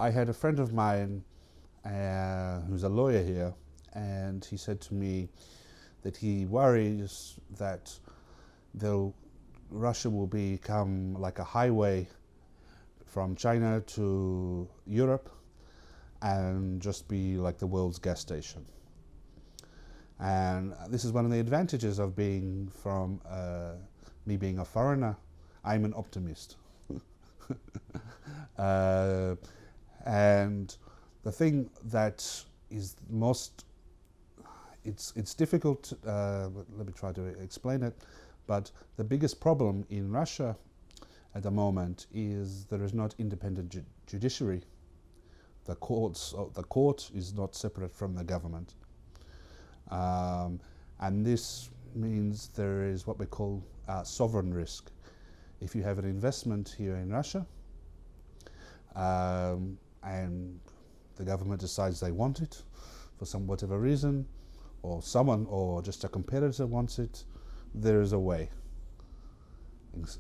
I had a friend of mine who's a lawyer here, and he said to me that he worries that Russia will become like a highway from China to Europe and just be like the world's gas station. And this is one of the advantages of being from me being a foreigner. I'm an optimist. And the thing that is most, it's difficult, let me try to explain it, but the biggest problem in Russia at the moment is there is not independent judiciary. The court is not separate from the government. And this means there is what we call sovereign risk. If you have an investment here in Russia, and the government decides they want it for whatever reason, or someone or just a competitor wants it, there is a way.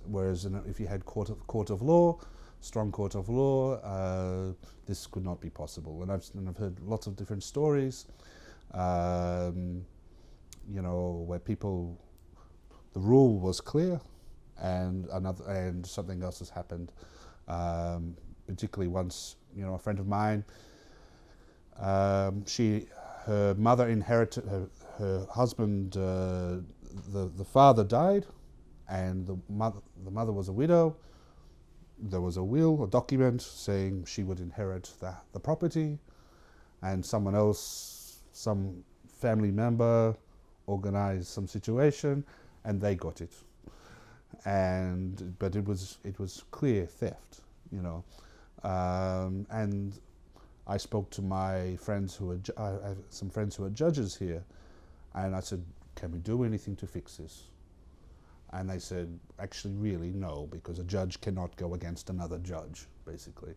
Whereas if you had court of law, strong court of law, this could not be possible. And I've heard lots of different stories, you know, where the rule was clear, and something else has happened. Particularly once, you know, a friend of mine, her mother inherited her husband. The father died, and the mother was a widow. There was a will, a document saying she would inherit the property, and someone else, some family member, organized some situation, and they got it. But it was clear theft, you know. And I spoke to my friends I have some friends who are judges here, and I said, can we do anything to fix this? And they said, actually, really, no, because a judge cannot go against another judge, basically,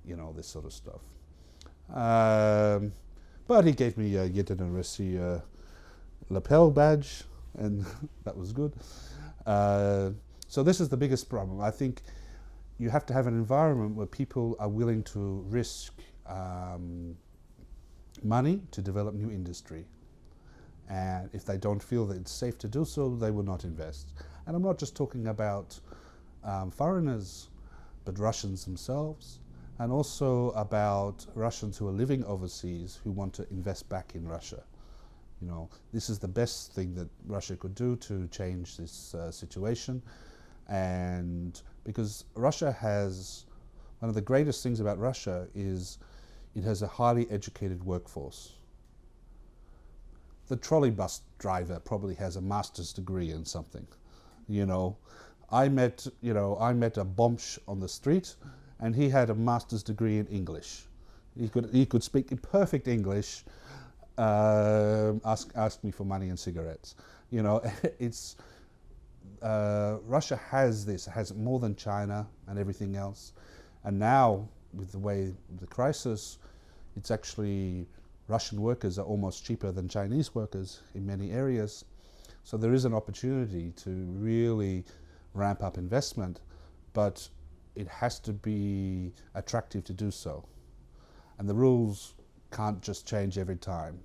you know, this sort of stuff. But he gave me a языки России lapel badge, and that was good. So this is the biggest problem. I think you have to have an environment where people are willing to risk money to develop new industry. And if they don't feel that it's safe to do so, they will not invest. And I'm not just talking about foreigners, but Russians themselves, and also about Russians who are living overseas who want to invest back in Russia. You know, this is the best thing that Russia could do to change this situation. And because Russia has, one of the greatest things about Russia is it has a highly educated workforce. The trolley bus driver probably has a master's degree in something. You know, I met a bomsh on the street, and he had a master's degree in English. He could speak in perfect English. Ask me for money and cigarettes. You know, it's Russia has more than China and everything else. And now, with the crisis, it's actually Russian workers are almost cheaper than Chinese workers in many areas. So there is an opportunity to really ramp up investment, but it has to be attractive to do so. And the rules can't just change every time.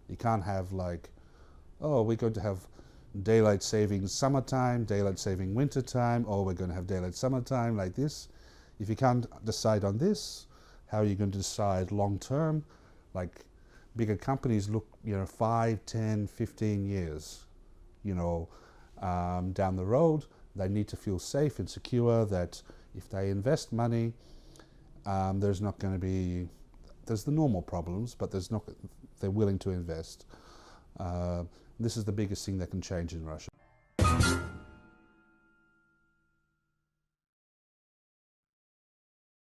You can't have like, oh, we're going to have daylight saving summertime, daylight saving wintertime, or we're going to have daylight summertime like this. If you can't decide on this, how are you going to decide long term? Like bigger companies look, 5, 10, 15 years, down the road. They need to feel safe and secure that if they invest money, there's the normal problems, but they're willing to invest. This is the biggest thing that can change in Russia.